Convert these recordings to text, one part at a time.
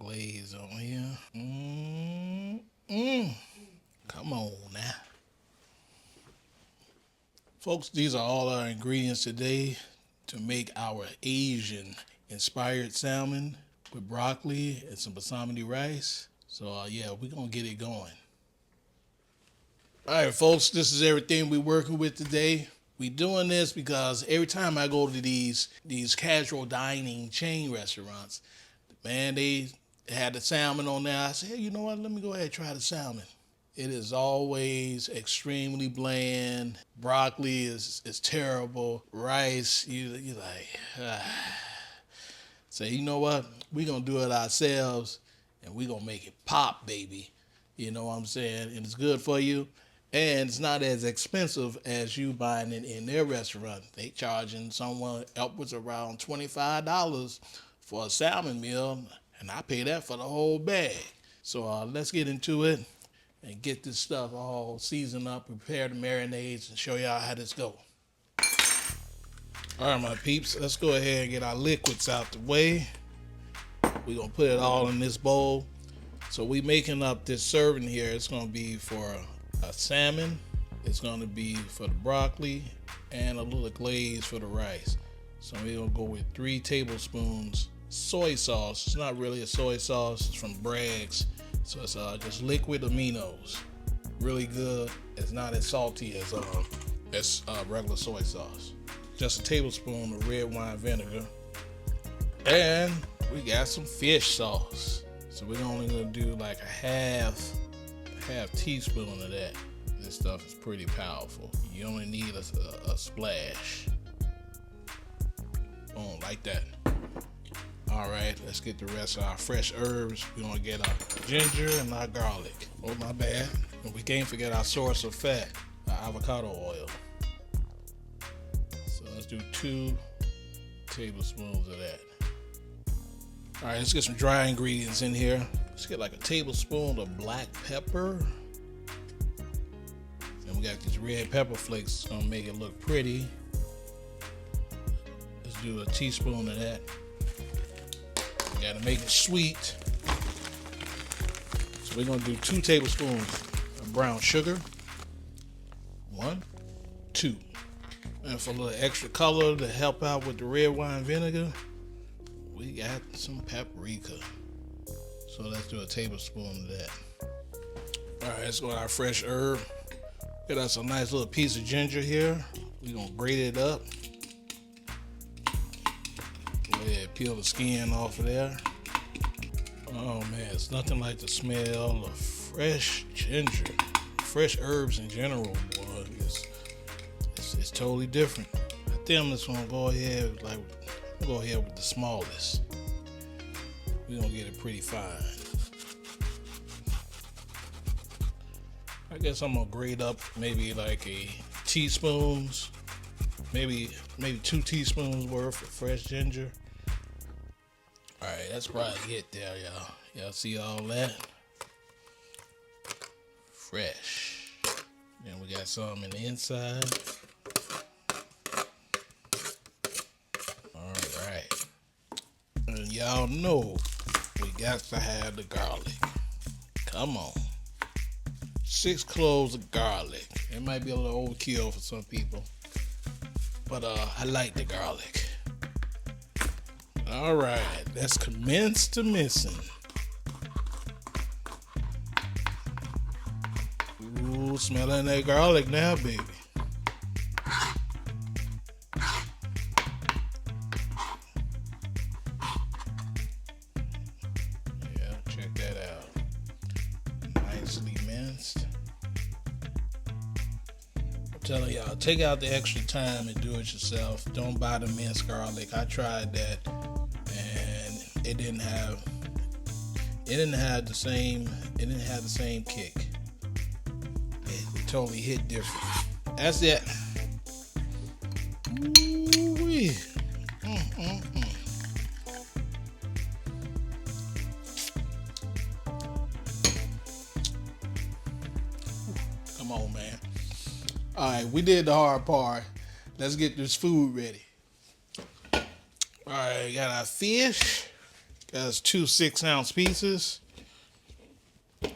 glaze on here. Mm. Come on now. Folks, these are all our ingredients today to make our Asian inspired salmon with broccoli and some basmati rice. So yeah, we're gonna get it going. All right, folks, this is everything we're working with today. We doing this because every time I go to these casual dining chain restaurants, man, they had the salmon on there. I said, hey, you know what? Let me go ahead and try the salmon. It is always extremely bland. Broccoli is terrible. Rice, you like, say, you know what? We're going to do it ourselves and we're going to make it pop, baby. You know what I'm saying? And it's good for you. And it's not as expensive as you buying it in their restaurant. They charging someone upwards around $25 for a salmon meal, and I pay that for the whole bag. So let's get into it and get this stuff all seasoned up, prepare the marinades, and show y'all how this go. All right, my peeps, let's go ahead and get our liquids out the way. We're gonna put it all in this bowl. So we making up this serving here. It's gonna be for a salmon, it's gonna be for the broccoli, and a little glaze for the rice. So we're gonna go with 3 tablespoons soy sauce. It's not really a soy sauce, it's from Bragg's. So it's just liquid aminos. Really good. It's not as salty as regular soy sauce. Just a tablespoon of red wine vinegar. And we got some fish sauce. So we're only gonna do like a half teaspoon of that. This stuff is pretty powerful. You only need a splash. Boom, like that. All right, let's get the rest of our fresh herbs. We're gonna get our ginger and our garlic. Oh, my bad. And we can't forget our source of fat, our avocado oil. So let's do 2 tablespoons of that. All right, let's get some dry ingredients in here. Let's get like a tablespoon of black pepper. And we got these red pepper flakes. It's gonna make it look pretty. Let's do a teaspoon of that. We gotta make it sweet. So we're gonna do 2 tablespoons of brown sugar. 1, 2. And for a little extra color to help out with the red wine vinegar, we got some paprika. So let's do a tablespoon of that. All right, let's go with our fresh herb. Get us a nice little piece of ginger here. We're gonna grate it up. Go ahead, peel the skin off of there. Oh man, it's nothing like the smell of fresh ginger. Fresh herbs in general, boy. It's totally different. I think I'm just gonna go ahead with the smallest. We're gonna get it pretty fine. I guess I'm gonna grate up maybe like a teaspoons, maybe 2 teaspoons worth of fresh ginger. All right, that's probably it there, y'all. Y'all see all that? Fresh. Then we got some in the inside. All right. And y'all know we got to have the garlic. Come on. 6 cloves of garlic. It might be a little overkill for some people, but I like the garlic. All right, let's commence to mixing. Ooh, smelling that garlic now, baby. Yeah, check that out. Nicely minced. I'm telling y'all, take out the extra time and do it yourself. Don't buy the minced garlic. I tried that, and it didn't have the same kick. It totally hit different. That's it. Ooh-wee. Come on, man. All right, we did the hard part. Let's get this food ready. All right, got our fish. That's 2 6-ounce pieces.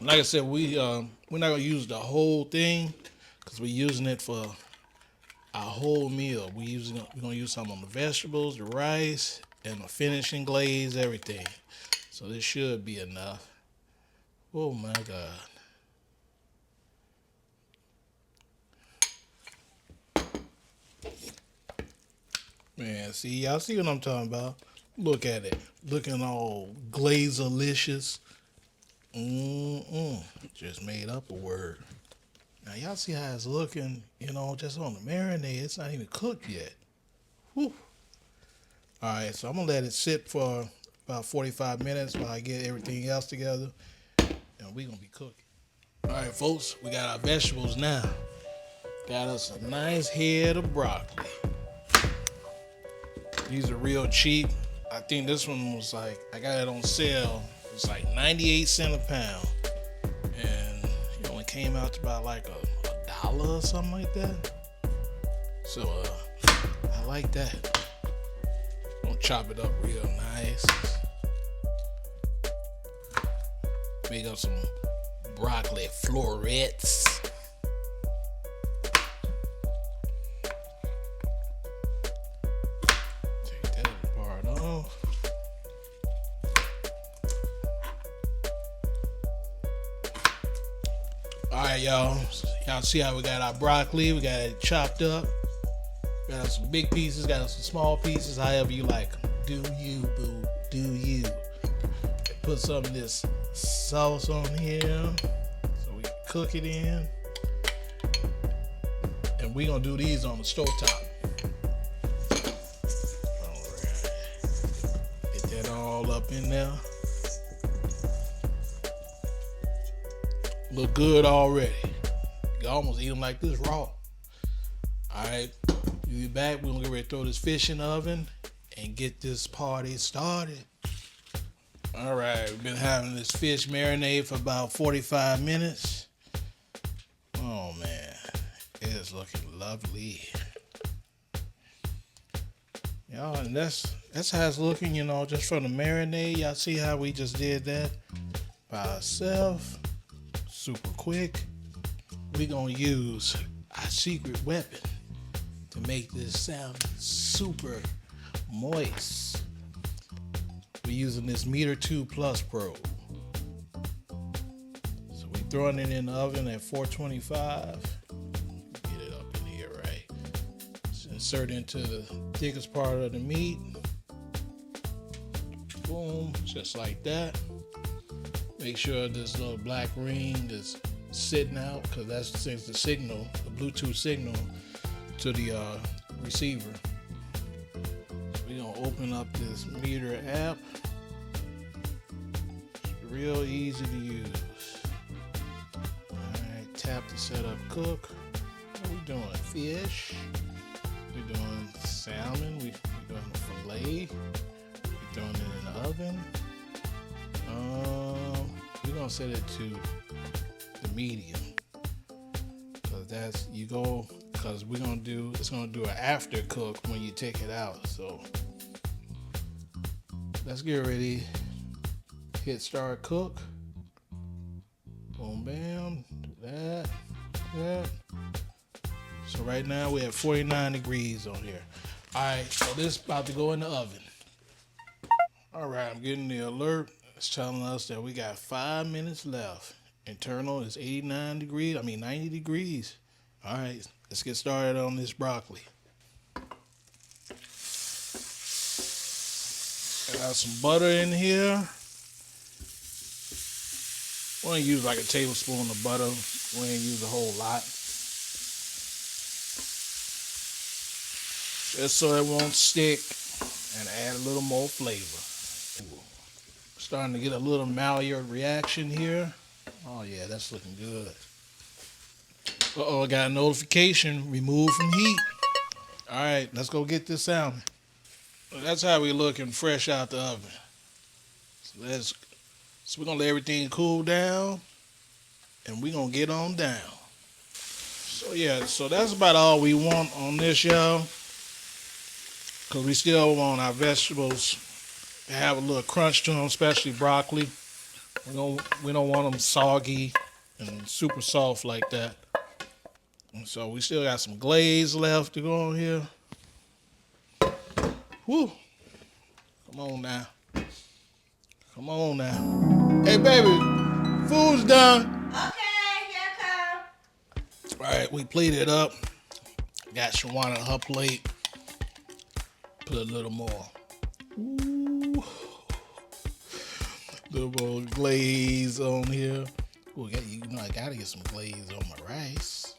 Like I said, we're not gonna use the whole thing because we're using it for our whole meal. We're gonna use some on the vegetables, the rice, and the finishing glaze, everything. So this should be enough. Oh my God. Man, see, y'all see what I'm talking about? Look at it. Looking all glazalicious. Just made up a word. Now, y'all see how it's looking, just on the marinade. It's not even cooked yet. Whew. All right, so I'm going to let it sit for about 45 minutes while I get everything else together. And we're going to be cooking. All right, folks, we got our vegetables now. Got us a nice head of broccoli. These are real cheap. I think this one was I got it on sale. It's like 98 cents a pound. And it only came out to about like a dollar or something like that. So, I like that. I'm gonna chop it up real nice. Make up some broccoli florets. Alright, y'all. Y'all see how we got our broccoli. We got it chopped up. Got some big pieces, got some small pieces, however you like them. Do you, boo. Do you. Put some of this sauce on here so we can cook it in. And we're going to do these on the stovetop. Alright. Get that all up in there. Look good already. You can almost eat them like this raw. Alright, we'll be back. We're gonna get ready to throw this fish in the oven and get this party started. Alright, we've been having this fish marinade for about 45 minutes. Oh man, it is looking lovely. Y'all, and that's how it's looking, just from the marinade. Y'all see how we just did that by ourselves. Super quick. We're gonna use our secret weapon to make this sound super moist. We're using this Meter 2 Plus probe. So we're throwing it in the oven at 425. Get it up in here, right? Just insert it into the thickest part of the meat. Boom, just like that. Make sure this little black ring is sitting out because that sends the signal, the Bluetooth signal to the receiver. So we're going to open up this Meter app. It's real easy to use. Alright, tap to set up cook. What are we doing? Fish. We're doing salmon. We're doing the fillet. We're throwing it in the oven. We're gonna set it to the medium because it's gonna do an after cook when you take it out. So let's get ready. Hit start cook. Boom, bam. Do that. So right now we have 49 degrees on here. All right, so this is about to go in the oven. All right, I'm getting the alert. It's telling us that we got 5 minutes left. Internal is 90 degrees. All right, let's get started on this broccoli. Got some butter in here. We're gonna use like a tablespoon of butter. We ain't use a whole lot. Just so it won't stick and add a little more flavor. Ooh. Starting to get a little Maillard reaction here. Oh yeah, that's looking good. Uh-oh, I got a notification. Remove from heat. All right, let's go get this salmon. That's how we looking fresh out the oven. So we're gonna let everything cool down and we're gonna get on down. So yeah, so that's about all we want on this, y'all. Cause we still want our vegetables They have a little crunch to them, especially broccoli. We don't want them soggy and super soft like that. And so we still got some glaze left to go on here. Woo! Come on now. Come on now. Hey baby, food's done. Okay, here come. All right, we plated it up. Got Shawana on her plate. Put a little more. Ooh. Little more glaze on here. Ooh, I gotta get some glaze on my rice.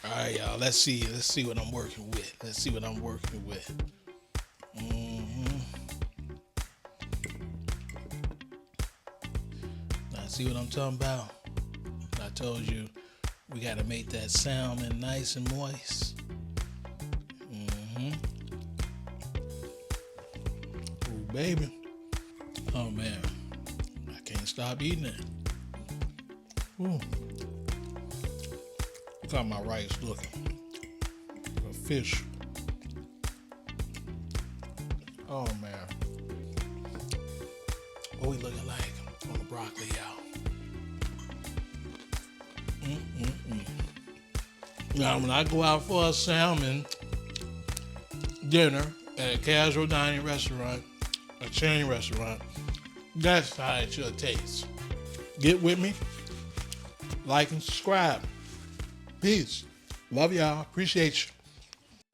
All right, y'all. Let's see what I'm working with. Now, see what I'm talking about? I told you we gotta make that salmon nice and moist. Ooh, baby. Oh man, I can't stop eating it. Ooh. Look how my rice looking. A fish. Oh man. What we looking like on the broccoli, y'all? Now, when I go out for a salmon dinner at a casual dining restaurant, a chain restaurant, that's how it should taste. Get with me. Like and subscribe. Peace. Love y'all. Appreciate you.